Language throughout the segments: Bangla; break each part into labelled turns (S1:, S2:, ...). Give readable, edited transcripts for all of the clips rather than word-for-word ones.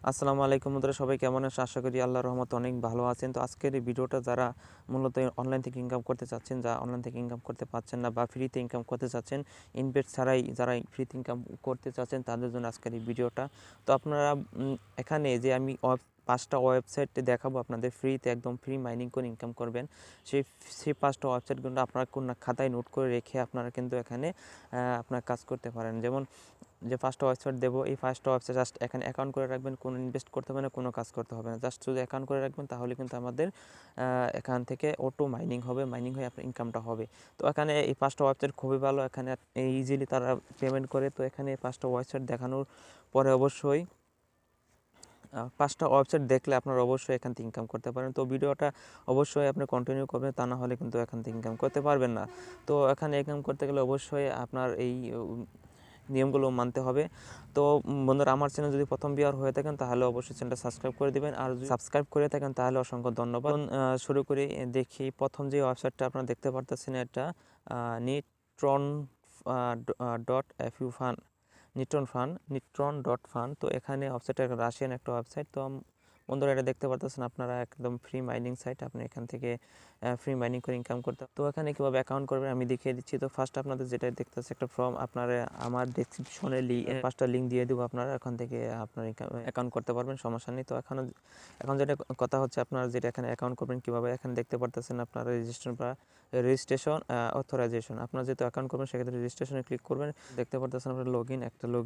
S1: আসসালামু আলাইকুম বন্ধুরা, সবাই কেমন আছেন? আশা করি আল্লাহর রহমতে অনেক ভালো আছেন। তো আজকের এই ভিডিওটা যারা মূলত অনলাইন থেকে ইনকাম করতে চাচ্ছেন, যা অনলাইন থেকে ইনকাম করতে পারছেন না বা ফ্রিতে ইনকাম করতে চাচ্ছেন, ইনভেস্ট ছাড়াই যারা ফ্রিতে ইনকাম করতে চাচ্ছেন তাদের জন্য আজকের এই ভিডিওটা। তো আপনারা এখানে যে আমি 5টা ওয়েবসাইট দেখাবো আপনাদের ফ্রিতে, একদম ফ্রি মাইনিং করে ইনকাম করবেন। সেই সেই 5টা ওয়েবসাইটগুলো আপনারা কোন খাতায় নোট করে রেখে আপনারা কিন্তু এখানে আপনার কাজ করতে পারেন। যেমন যে 5টা ওয়েবসাইট দেবো, এই 5টা ওয়েবসাইট জাস্ট এখানে অ্যাকাউন্ট করে রাখবেন, কোনো ইনভেস্ট করতে হবে না, কোনো কাজ করতে হবে না, জাস্ট শুধু অ্যাকাউন্ট করে রাখবেন, তাহলে কিন্তু আমাদের এখান থেকে অটো মাইনিং হবে, মাইনিং হয়ে আপনার ইনকামটা হবে। তো এখানে এই 5টা ওয়েবসাইট খুবই ভালো, এখানে ইজিলি তারা পেমেন্ট করে। তো এখানে এই 5টা ওয়েবসাইট দেখানোর পরে অবশ্যই 5টা ওয়েবসাইট দেখলে আপনারা অবশ্যই এখান থেকে ইনকাম করতে পারেন। তো ভিডিওটা অবশ্যই আপনি কন্টিনিউ করবেন, তা না হলে কিন্তু এখান থেকে ইনকাম করতে পারবেন না। তো এখানে ইনকাম করতে গেলে অবশ্যই আপনার এই নিয়মগুলো মানতে হবে। তো বন্ধুরা, আমার চ্যানেল যদি প্রথম ভিউয়ার হয়ে থাকেন তাহলে অবশ্যই চ্যানেলটা সাবস্ক্রাইব করে দিবেন, আর যদি সাবস্ক্রাইব করে থাকেন তাহলে অসংখ্য ধন্যবাদ। শুরু করি, দেখি প্রথম যে ওয়েবসাইটটা আপনারা দেখতে পারতেছেন, এটা নিট্রন .fu ফান, নিট্রন.ফান। তো এখানে ওয়েবসাইটটা রাশিয়ান একটা ওয়েবসাইট। তো বন্ধুরা, এটা দেখতে পারতেছেন আপনারা, একদম ফ্রি মাইনিং সাইট। আপনি এখান থেকে ফ্রি মাইনিং করে ইনকাম করতে। তো এখানে কীভাবে অ্যাকাউন্ট করবেন আমি দেখিয়ে দিচ্ছি। তো ফার্স্ট আপনাদের যেটা দেখতেছে একটা ফর্ম, আপনারা আমার ডেসক্রিপশনে 5টা লিঙ্ক দিয়ে দেবো, আপনারা এখান থেকে আপনার অ্যাকাউন্ট করতে পারবেন, সমস্যা নেই। তো এখন যেটা কথা হচ্ছে, আপনারা যেটা এখানে অ্যাকাউন্ট করবেন কীভাবে, এখানে দেখতে পারতেছেন আপনারা রেজিস্ট্রেশন অথরাইজেশন। আপনার যেহেতু অ্যাকাউন্ট করবেন সেক্ষেত্রে রেজিস্ট্রেশনে ক্লিক করবেন। দেখতে পারতেছেন আপনার লগ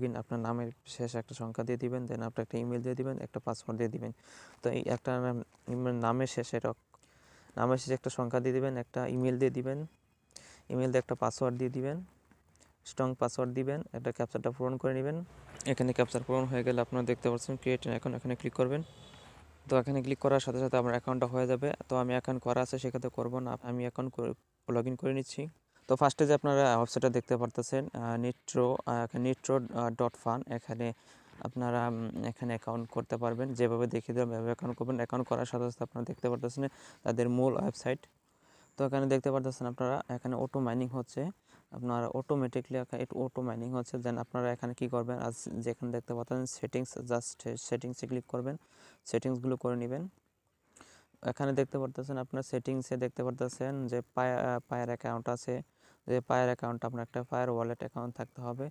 S1: ইন, আপনার নামের শেষে একটা সংখ্যা দিয়ে দিবেন, দেন আপনার একটা ইমেল দিয়ে দিবেন, একটা পাসওয়ার্ড দিয়ে দিবেন। তো এই একটা নামের শেষে একটা সংখ্যা দিয়ে দিবেন, একটা ইমেল দিয়ে দিবেন, ইমেল দিয়ে একটা পাসওয়ার্ড দিয়ে দিবেন, স্ট্রং পাসওয়ার্ড দিবেন, একটা ক্যাপচারটা পূরণ করে নেবেন। এখানে ক্যাপচার পূরণ হয়ে গেলে আপনারা দেখতে পাচ্ছেন ক্রিয়েট অ্যান অ্যাকাউন্ট, এখানে ক্লিক করবেন। তো এখানে ক্লিক করার সাথে সাথে আমার অ্যাকাউন্টটা হয়ে যাবে। তো আমি অ্যাকাউন্ট করা আছে সেক্ষেত্রে করবো না, আমি অ্যাকাউন্ট লগ ইন করে নিচ্ছি। তো ফার্স্টে যে আপনারা ওয়েবসাইটটা দেখতে পারতেছেন নিট্রো.ফান, এখানে আপনারা এখানে অ্যাকাউন্ট করতে পারবেন, যেভাবে দেখিয়ে দেবেন এভাবে অ্যাকাউন্ট করবেন। অ্যাকাউন্ট করার সাথে সাথে আপনারা দেখতে পারতেছেন তাদের মূল ওয়েবসাইট। তো এখানে দেখতে পারতেছেন আপনারা, এখানে অটো মাইনিং হচ্ছে, আপনারা অটোমেটিকলি অটো মাইনিং হচ্ছে। দেন আপনারা এখানে কি করবেন, আজ যেখানে দেখতে পাচ্ছেন সেটিংস, জাস্ট সেটিংসে ক্লিক করবেন, সেটিংসগুলো করে নেবেন। এখানে দেখতে পারতেছেন আপনার সেটিংসে দেখতে পারতেছেন যে পায়ার অ্যাকাউন্ট আছে, যে পায়ার অ্যাকাউন্ট, আপনার একটা পায়ার ওয়ালেট অ্যাকাউন্ট থাকতে হবে।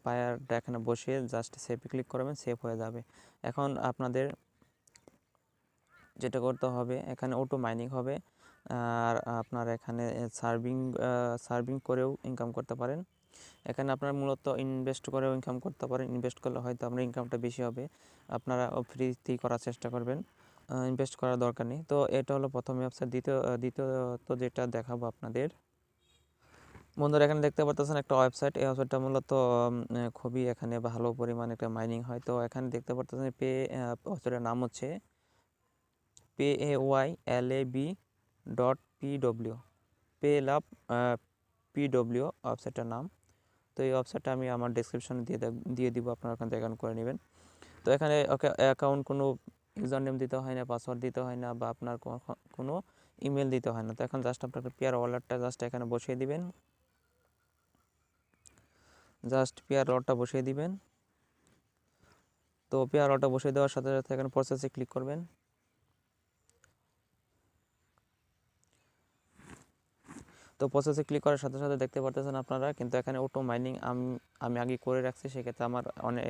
S1: পায়ারটা এখানে বসিয়ে জাস্ট সেভে ক্লিক করবেন, সেভ হয়ে যাবে। এখন আপনাদের যেটা করতে হবে, এখানে অটো মাইনিং হবে, আর আপনার এখানে সার্ভিং করেও ইনকাম করতে পারেন। এখানে আপনারা মূলত ইনভেস্ট করেও ইনকাম করতে পারেন। ইনভেস্ট করলে হয়তো আপনার ইনকামটা বেশি হবে, আপনারা ফ্রিতেই করার চেষ্টা করবেন, ইনভেস্ট করার দরকার নেই। তো এটা হলো প্রথম ওয়েবসাইট। দ্বিতীয়ত যেটা দেখাবো আপনাদের, বন্ধুরা, এখানে দেখতে পাচ্ছেন একটা ওয়েবসাইট। এই ওয়েবসাইটটা মূলত খুবই এখানে ভালো পরিমাণে একটা মাইনিং হয়। তো এখানে দেখতে পাচ্ছেন ওয়েবসাইটের নাম হচ্ছে PAYLAB.PW, পেলাব PW ওয়েবসাইটটার নাম। তো এই ওয়েবসাইটটা আমি আমার ডেসক্রিপশনে দিয়ে দিব, আপনারা ওখান থেকে অ্যাকাউন্ট করে নেবেন। তো এখানে অ্যাকাউন্ট কোনো ইউজার নেম দিতে হয় না, পাসওয়ার্ড দিতে হয় না, বা আপনার কোনো ইমেল দিতে হয় না। তো এখন জাস্ট আপনার পেয়ার ওয়ালেটটা জাস্ট এখানে বসিয়ে দিবেন, জাস্ট পেয়ার ওয়ালেটটা বসিয়ে দিবেন। তো পেয়ার ওয়ালেটটা বসিয়ে দেওয়ার সাথে সাথে এখানে প্রসেসে ক্লিক করবেন। তো প্রসেসে ক্লিক করার সাথে সাথে দেখতে পারতেছেন আপনারা, কিন্তু এখানে অটো মাইনিং আমি আগে করে রাখছি, সেক্ষেত্রে আমার অনেক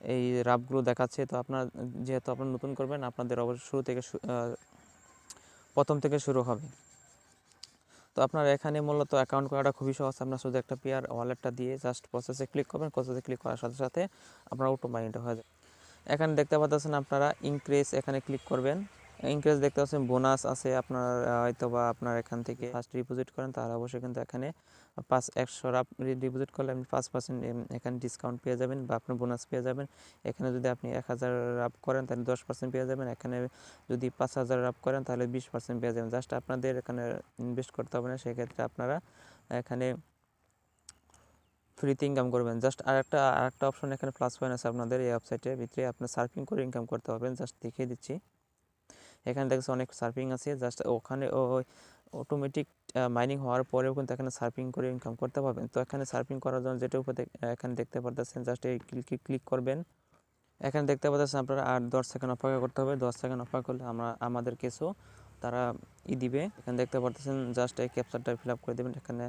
S1: এই রাফগুলো দেখাচ্ছে। তো আপনার যেহেতু আপনারা নতুন করবেন, আপনাদের অবশ্যই প্রথম থেকে শুরু হবে। তো আপনার এখানে মূলত অ্যাকাউন্ট করাটা খুবই সহজ। আপনার শুধু একটা পেয়ার ওয়ালেটটা দিয়ে জাস্ট প্রসেসে ক্লিক করবেন, প্রসেসে ক্লিক করার সাথে সাথে আপনার অটো মাইনিংটা হয়ে যাবে। এখানে দেখতে পাচ্ছেন আপনারা ইনক্রিজ, এখানে ক্লিক করবেন। ইনক্রিজ দেখতে পাচ্ছেন বোনাস আছে আপনার, হয়তো বা আপনার এখান থেকে ফার্স্ট ডিপোজিট করেন তাহলে অবশ্যই কিন্তু এখানে 100 রাপ ডিপোজিট করলে আপনি 5% এখানে ডিসকাউন্ট পেয়ে যাবেন, বা আপনি বোনাস পেয়ে যাবেন। এখানে যদি আপনি 1000 রাপ করেন তাহলে 10% পেয়ে যাবেন। এখানে যদি 5000 রাপ করেন তাহলে 20% পেয়ে যাবেন। জাস্ট আপনাদের এখানে ইনভেস্ট করতে হবে না, সেক্ষেত্রে আপনারা এখানে ফ্রিতে ইনকাম করবেন। জাস্ট আরেকটা অপশন এখানে প্লাস পয়েন্ট আছে আপনাদের এই ওয়েবসাইটের ভিতরে, আপনার সার্ফিং করে ইনকাম করতে পারবেন। জাস্ট দেখিয়ে দিচ্ছি, এখানে দেখছি অনেক সার্ফিং আছে। জাস্ট ওখানে ওই অটোমেটিক মাইনিং হওয়ার পরেও কিন্তু এখানে সার্ফিং করে ইনকাম করতে পারবেন। তো এখানে সার্ফিং করার জন্য যেটা এখানে দেখতে পারতেছেন, জাস্ট এই ক্লিক করবেন, এখানে দেখতে পাচ্ছেন আপনারা 8-10 সেকেন্ড অপেক্ষা করতে হবে। 10 সেকেন্ড অপেক্ষা করলে আমাদের কিছু তারা দিবে। এখানে দেখতে পাচ্ছেন জাস্ট এই ক্যাপচারটা ফিল আপ করে দেবেন। এখানে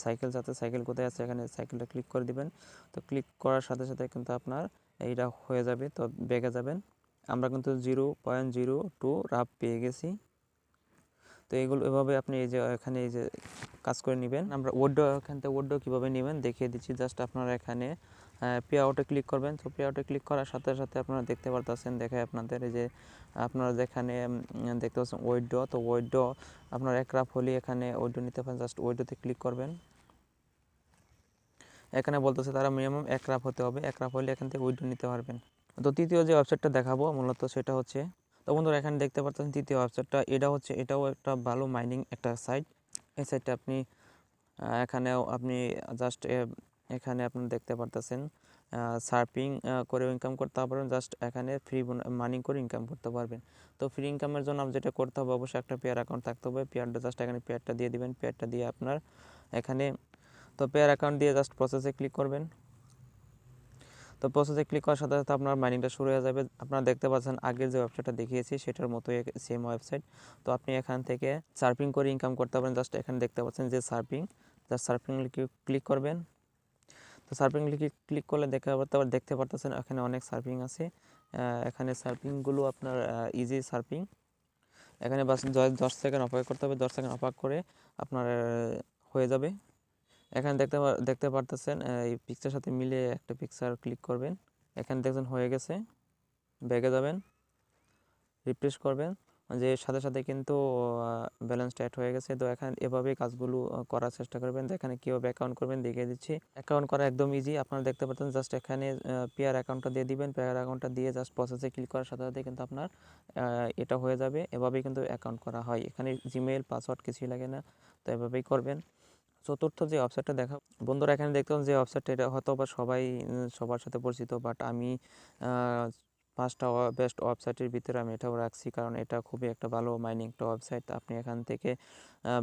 S1: সাইকেল যাতে সাইকেল কোথায় আছে এখানে সাইকেলটা ক্লিক করে দিবেন। তো ক্লিক করার সাথে সাথে কিন্তু আপনার এইটা হয়ে যাবে। তো ব্যাগে যাবেন। আমরা কিন্তু 0.02 রাফ পেয়ে গেছি। তো এগুলো এভাবে আপনি এই যে এখানে এই যে কাজ করে নেবেন। আমরা ওডো এখান থেকে ওডো কীভাবে নেবেন দেখিয়ে দিচ্ছি। জাস্ট আপনারা এখানে পে আউটে ক্লিক করবেন। তো পে আউটে ক্লিক করার সাথে সাথে আপনারা দেখতে পারতেছেন, দেখায় আপনাদের এই যে আপনারা যেখানে দেখতে পাচ্ছেন ওয়েডো। তো ওয়েডো আপনার এক রাফ হলে এখানে ওয়েডো নিতে পারেন। জাস্ট ওয়েডোতে ক্লিক করবেন। এখানে বলতেছে তারা মিনিমাম এক রাফ হতে হবে। এক রাফ হলে এখান থেকে উইথড্র নিতে পারবেন। তো তৃতীয় যে ওয়েবসাইটটা দেখাবো মূলত সেটা হচ্ছে, তো বন্ধুরা এখানে দেখতে পাচ্ছেন তৃতীয় ওয়েবসাইটটা, এটাও একটা ভালো মাইনিং একটা সাইট। এই সাইটটা আপনি এখানেও আপনি জাস্ট এখানে আপনি দেখতে পারতেছেন সার্ফিং করেও ইনকাম করতে পারবেন। জাস্ট এখানে ফ্রি মানি করে ইনকাম করতে পারবেন। তো ফ্রি ইনকামের জন্য আপনি যেটা করতে হবে অবশ্যই একটা পেয়ার অ্যাকাউন্ট থাকতে হবে। পেয়ারটা জাস্ট এখানে পেয়ারটা দিয়ে দিবেন। পেয়ারটা দিয়ে আপনার এখানে তো পেয়ার অ্যাকাউন্ট দিয়ে জাস্ট প্রসেসে ক্লিক করবেন। তো প্রসেসে ক্লিক করার সাথে সাথে আপনার মাইনিংটা শুরু হয়ে যাবে। আপনারা দেখতে পাচ্ছেন আগের যে ওয়েবসাইটটা দেখিয়েছি সেটার মতোই সেম ওয়েবসাইট। তো আপনি এখান থেকে সার্ফিং করে ইনকাম করতে পারেন। জাস্ট এখানে দেখতে পাচ্ছেন যে সার্ফিং, জাস্ট সার্ফিং ক্লিক করবেন। তো সার্ফিং ক্লিক করলে দেখতে পারতেছেন এখানে অনেক সার্ফিং আছে। এখানে সার্ফিংগুলো আপনার ইজি সার্ফিং। এখানে বাস 10 সেকেন্ড অপেক্ষা করতে হবে। 10 সেকেন্ড অপেক্ষা করে আপনার হয়ে যাবে। এখানে দেখতে পারতেছেন এই পিকচার সাথে মিলে একটা পিকচার ক্লিক করবেন। এখানে দেখছেন হয়ে গেছে। ব্যাগে যাবেন, রিফ্রেশ করবেন, যে সাথে সাথে কিন্তু ব্যালেন্সটা অ্যাড হয়ে গেছে। তো এখানে এভাবেই কাজগুলো করার চেষ্টা করবেন। তো এখানে কীভাবে অ্যাকাউন্ট করবেন দেখিয়ে দিচ্ছি। অ্যাকাউন্ট করা একদম ইজি। আপনারা দেখতে পাচ্ছেন জাস্ট এখানে পেয়ার অ্যাকাউন্টটা দিয়ে দিবেন। পেয়ার অ্যাকাউন্টটা দিয়ে জাস্ট প্রসেসে ক্লিক করার সাথে সাথে কিন্তু আপনার এটা হয়ে যাবে। এভাবেই কিন্তু অ্যাকাউন্ট করা হয়। এখানে জিমেইল পাসওয়ার্ড কিছুই লাগে না। তো এভাবেই করবেন। চতুর্থ যে ওয়েবসাইটটা দেখা বন্ধুরা এখানে দেখতাম যে ওয়েবসাইটটা, এটা হয়তো বা সবাই সবার সাথে পরিচিত, বাট আমি 5টা বেস্ট ওয়েবসাইটের ভিতরে আমি এটাও রাখছি, কারণ এটা খুবই একটা ভালো মাইনিং একটা ওয়েবসাইট। আপনি এখান থেকে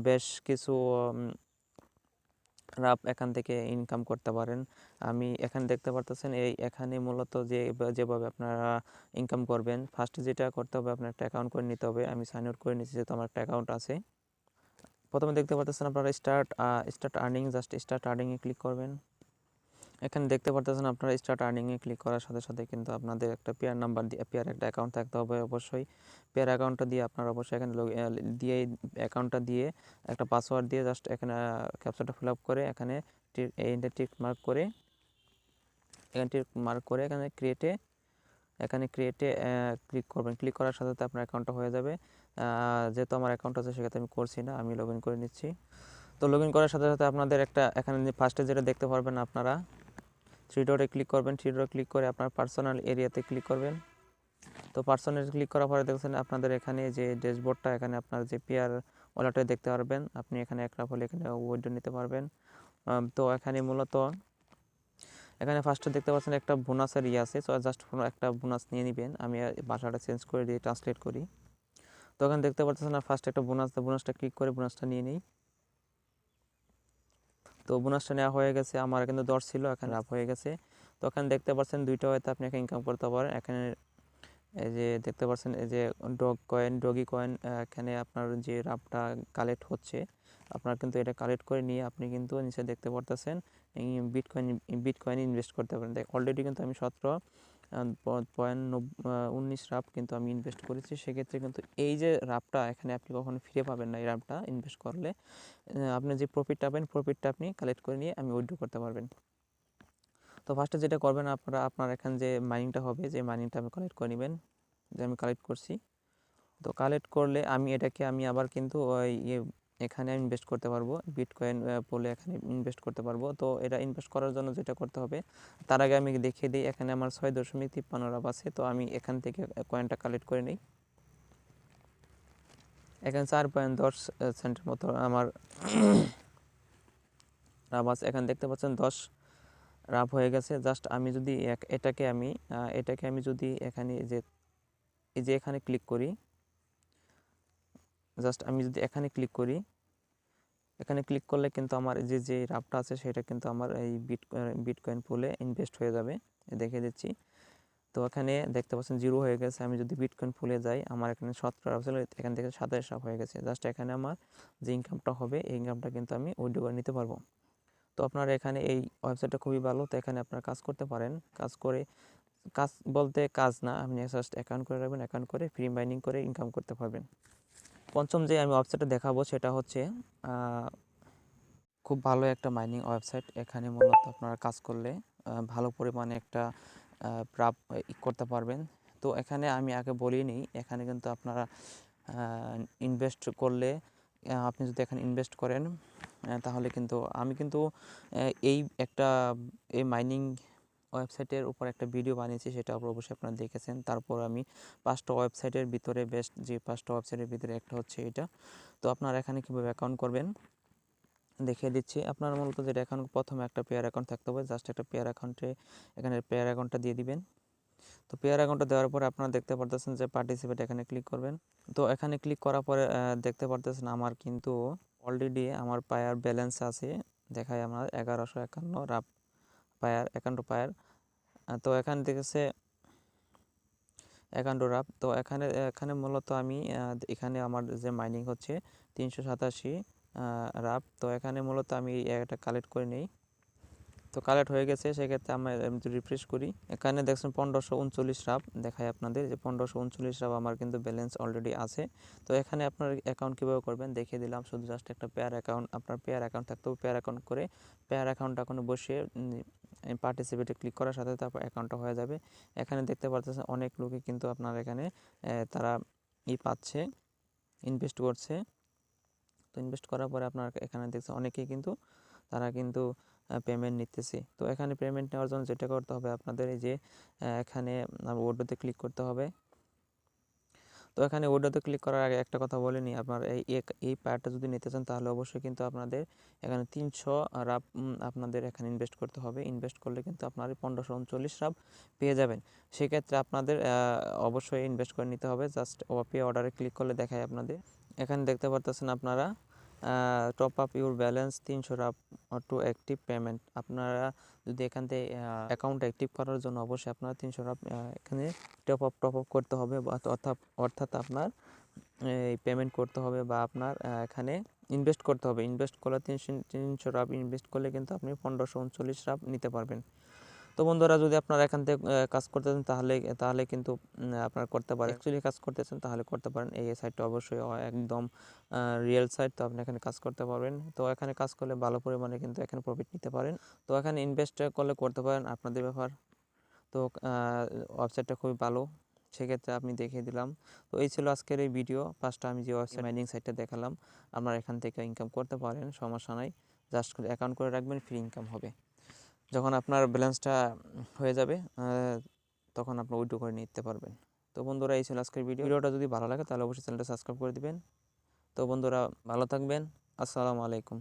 S1: বেশ কিছু রাপ এখান থেকে ইনকাম করতে পারেন। আমি এখানে দেখতে পারতেছেন এখানে মূলত যেভাবে আপনারা ইনকাম করবেন, ফার্স্টে যেটা করতে হবে আপনার একটা অ্যাকাউন্ট করে নিতে হবে। আমি সাইন আউট করে নিচ্ছি যেহেতু আমার একটা অ্যাকাউন্ট আছে। প্রথমে দেখতে পাচ্ছেন আপনারা স্টার্ট আর্নিং, জাস্ট স্টার্ট আর্নিংয়ে ক্লিক করবেন। এখানে দেখতে পাচ্ছেন আপনারা স্টার্ট আর্নিংয়ে ক্লিক করার সাথে সাথে কিন্তু আপনাদের একটা পেয়ার নাম্বার দিয়ে পেয়ার একটা অ্যাকাউন্ট থাকতে হবে অবশ্যই। পেয়ার অ্যাকাউন্টটা দিয়ে আপনারা অবশ্যই এখানে দিয়ে অ্যাকাউন্টটা দিয়ে একটা পাসওয়ার্ড দিয়ে জাস্ট এখানে ক্যাপচাটা ফিল আপ করে এখানে টিক মার্ক করে এখানে ক্রিয়েটে ক্লিক করবেন। ক্লিক করার সাথে সাথে আপনার অ্যাকাউন্টটা হয়ে যাবে। যেহেতু আমার অ্যাকাউন্ট আছে সেক্ষেত্রে আমি করছি না, আমি লগ ইন করে নিচ্ছি। তো লগ ইন করার সাথে সাথে আপনাদের একটা এখানে ফার্স্টে যেটা দেখতে পারবেন আপনারা 3 ডটে ক্লিক করবেন। 3 ডটে ক্লিক করে আপনার পার্সোনাল এরিয়াতে ক্লিক করবেন। তো পার্সোনাল ক্লিক করার পরে দেখছেন আপনাদের এখানে যে ড্যাশবোর্ডটা, এখানে আপনার যে পেয়ার ওয়ালেটে দেখতে পারবেন। আপনি এখানে এক রাফ হলে এখানে উইথড্র নিতে পারবেন। তো এখানে মূলত এখানে ফার্স্টে দেখতে পাচ্ছেন একটা বোনাসের আছে। তো জাস্ট একটা বোনাস নিয়ে নেবেন। আমি ভাষাটা চেঞ্জ করে দিয়ে ট্রান্সলেট করি। তো এখানে দেখতে পাচ্ছেন না ফার্স্ট একটা বোনাসটা ক্লিক করে বোনাসটা নিয়ে নিই। তো বোনাসটা নেওয়া হয়ে গেছে। আমার কিন্তু 10 ছিল, এখানে লাভ হয়ে গেছে। তো এখানে দেখতে পাচ্ছেন দুইটা হয়তো আপনি এখানে ইনকাম করতে পারেন। এখানে এই যে দেখতে পাচ্ছেন এই যে ডগি কয়েন, এখানে আপনার যে রাফটা কালেক্ট হচ্ছে আপনার কিন্তু এটা কালেক্ট করে নিয়ে আপনি কিন্তু নিচে দেখতে পারতেছেন বিটকয়েন ইনভেস্ট করতে পারেন। অলরেডি কিন্তু আমি 17.19 রাফ কিন্তু আমি ইনভেস্ট করেছি। সেক্ষেত্রে কিন্তু এই যে রাফটা এখানে আপনি কখনো ফিরে পাবেন না। এই রাফটা ইনভেস্ট করলে আপনি যে প্রফিটটা পাবেন, প্রফিটটা আপনি কালেক্ট করে নিয়ে আমি উইথড্র করতে পারবেন। তো ফার্স্টে যেটা করবেন আপনার এখানে যে মাইনিংটা হবে, যে মাইনিংটা আপনি কালেক্ট করে নেবেন। যে আমি কালেক্ট করছি। তো কালেক্ট করলে আমি আবার কিন্তু এখানে আমি ইনভেস্ট করতে পারবো। বিটকয়েন বলে এখানে ইনভেস্ট করতে পারবো। তো এটা ইনভেস্ট করার জন্য যেটা করতে হবে, তার আগে আমি দেখিয়ে দিই। এখানে আমার 6.53 রাফ আছে। তো আমি এখান থেকে কয়েনটা কালেক্ট করে নিই। এখানে 4.10 সেন্টের মতো আমার রাফ আছে। এখানে দেখতে পাচ্ছেন 10 রাফ হয়ে গেছে। জাস্ট আমি যদি এটাকে আমি যদি এখানে এখানে ক্লিক করি, জাস্ট আমি যদি এখানে ক্লিক করি, এখানে ক্লিক করলে কিন্তু আমার যে রাফটা আছে সেটা কিন্তু আমার এই বিটকয়েন পুলে ইনভেস্ট হয়ে যাবে। দেখিয়ে দিচ্ছি। তো এখানে দেখতে পাচ্ছেন 0 হয়ে গেছে। আমি যদি বিটকয়েন ফুলে যাই, আমার এখানে 17 আপ ছিল, এখান থেকে 27 আপ হয়ে গেছে। জাস্ট এখানে আমার যে ইনকামটা হবে এই ইনকামটা কিন্তু আমি উইথড্র করে নিতে পারবো। তো আপনারা এখানে এই ওয়েবসাইটটা খুবই ভালো। তো এখানে আপনারা কাজ করতে পারেন। কাজ বলতে কাজ না, আপনি জাস্ট অ্যাকাউন্ট করে রাখবেন, অ্যাকাউন্ট করে ফ্রি মাইনিং করে ইনকাম করতে পারবেন। পঞ্চম যে আমি ওয়েবসাইটটা দেখাবো সেটা হচ্ছে খুব ভালো একটা মাইনিং ওয়েবসাইট। এখানে মূলত আপনারা কাজ করলে ভালো পরিমাণে একটা করতে পারবেন। তো এখানে আমি আগে বলিনি, এখানে কিন্তু আপনারা ইনভেস্ট করলে, আপনি যদি এখানে ইনভেস্ট করেন তাহলে কিন্তু আমি কিন্তু এই মাইনিং ওয়েবসাইটের উপর একটা ভিডিও বানিয়েছি, সেটা অবশ্যই আপনারা দেখেছেন। তারপর আমি 5টা ওয়েবসাইটের ভিতরে বেস্ট যে 5টা ওয়েবসাইটের ভিতরে একটা হচ্ছে এটা। তো আপনারা এখানে কীভাবে অ্যাকাউন্ট করবেন দেখিয়ে দিচ্ছি। আপনার মূলত যেটা অ্যাকাউন্ট, প্রথমে একটা পেয়ার অ্যাকাউন্ট থাকতে হবে। জাস্ট একটা পেয়ার অ্যাকাউন্টে এখানে পেয়ার অ্যাকাউন্টটা দিয়ে দিবেন। তো পেয়ার অ্যাকাউন্টটা দেওয়ার পরে আপনারা দেখতে পারতেছেন যে পার্টিসিপেট, এখানে ক্লিক করবেন। তো এখানে ক্লিক করার পরে দেখতে পারতেছেন আমার কিন্তু অলরেডি আমার পায়ার ব্যালেন্স আছে, দেখায় আমার 1151 রাপ পায়ার, অ্যাকাউন্ট পায়ার। তো এখানে দেখেছে 51 রাপ। তো এখানে মূলত আমি এখানে আমার যে মাইনিং হচ্ছে 387 রাপ। তো এখানে মূলত আমি এটা কালেক্ট করে নিই। তো কালেক্ট হয়ে গেছে, সেক্ষেত্রে আমরা রিফ্রেশ করি। এখানে দেখছেন 1539 রাপ দেখায় আপনাদের, যে 1539 রাপ আমার কিন্তু ব্যালেন্স অলরেডি আছে। তো এখানে আপনার অ্যাকাউন্ট কীভাবে করবেন দেখিয়ে দিলাম। শুধু জাস্ট একটা পেয়ার অ্যাকাউন্ট, আপনার পেয়ার অ্যাকাউন্ট থাকতে হবে। পেয়ার অ্যাকাউন্ট করে পেয়ার অ্যাকাউন্টটা এখন বসিয়ে পার্টিসিপেটে ক্লিক করার সাথে তারপর অ্যাকাউন্টটা হয়ে যাবে। এখানে দেখতে পাচ্ছেন অনেক লোকই কিন্তু আপনার এখানে তারা পাচ্ছে, ইনভেস্ট করছে। তো ইনভেস্ট করার পরে আপনার এখানে দেখছেন অনেকেই কিন্তু তারা কিন্তু পেমেন্ট নিতেছে। তো এখানে পেমেন্ট নেওয়ার জন্য যেটা করতে হবে আপনাদের, এই যে এখানে উইড্রোতে ক্লিক করতে হবে। তো এখানে উইড্রোতে ক্লিক করার আগে একটা কথা বলে নিই, আপনার এই পায়ারটা যদি নিতে চান তাহলে অবশ্যই কিন্তু আপনাদের এখানে 300 রাপ আপনাদের এখানে ইনভেস্ট করতে হবে। ইনভেস্ট করলে কিন্তু আপনার 1539 রাপ পেয়ে যাবেন। সেক্ষেত্রে আপনাদের অবশ্যই ইনভেস্ট করে নিতে হবে। জাস্ট পে অর্ডারে ক্লিক করলে দেখায় আপনাদের, এখানে দেখতে পারতেছেন আপনারা টপ আপ ইউর ব্যালেন্স 300 রাপ টু অ্যাক্টিভ পেমেন্ট। আপনারা যদি এখান থেকে অ্যাকাউন্ট অ্যাক্টিভ করার জন্য অবশ্যই আপনারা 300 রাপ এখানে টপ আপ করতে হবে, অর্থাৎ আপনার এই পেমেন্ট করতে হবে, বা আপনার এখানে ইনভেস্ট করতে হবে। ইনভেস্ট করলে 300 রাপ ইনভেস্ট করলে কিন্তু আপনি 1539 রাপ নিতে পারবেন। তো বন্ধুরা, যদি আপনারা এখান থেকে কাজ করতেছেন তাহলে কিন্তু আপনারা করতে পারেন। অ্যাকচুয়ালি কাজ করতেছেন তাহলে করতে পারেন। এই সাইটটা অবশ্যই একদম রিয়েল সাইট। তো আপনি এখানে কাজ করতে পারবেন। তো এখানে কাজ করলে ভালো পরিমাণে কিন্তু এখানে প্রফিট নিতে পারেন। তো এখানে ইনভেস্ট করলে করতে পারেন, আপনাদের ব্যাপার। তো ওয়েবসাইটটা খুবই ভালো, সেক্ষেত্রে আমি দেখিয়ে দিলাম। তো এই ছিল আজকের এই ভিডিও। 5টা আমি যে ওয়েবসাইট মাইনিং সাইটটা দেখালাম, আপনারা এখান থেকে ইনকাম করতে পারেন, সমস্যা নাই। জাস্ট অ্যাকাউন্ট করে রাখবেন, ফ্রি ইনকাম হবে। যখন আপনার ব্যালেন্সটা হয়ে যাবে তখন আপনি উইথড্র করে নিতে পারবেন। তো বন্ধুরা, এই ছিল আজকের ভিডিওটা। যদি ভালো লাগে তাহলে অবশ্যই চ্যানেলটা সাবস্ক্রাইব করে দিবেন। তো বন্ধুরা, ভালো থাকবেন। আসসালামু আলাইকুম।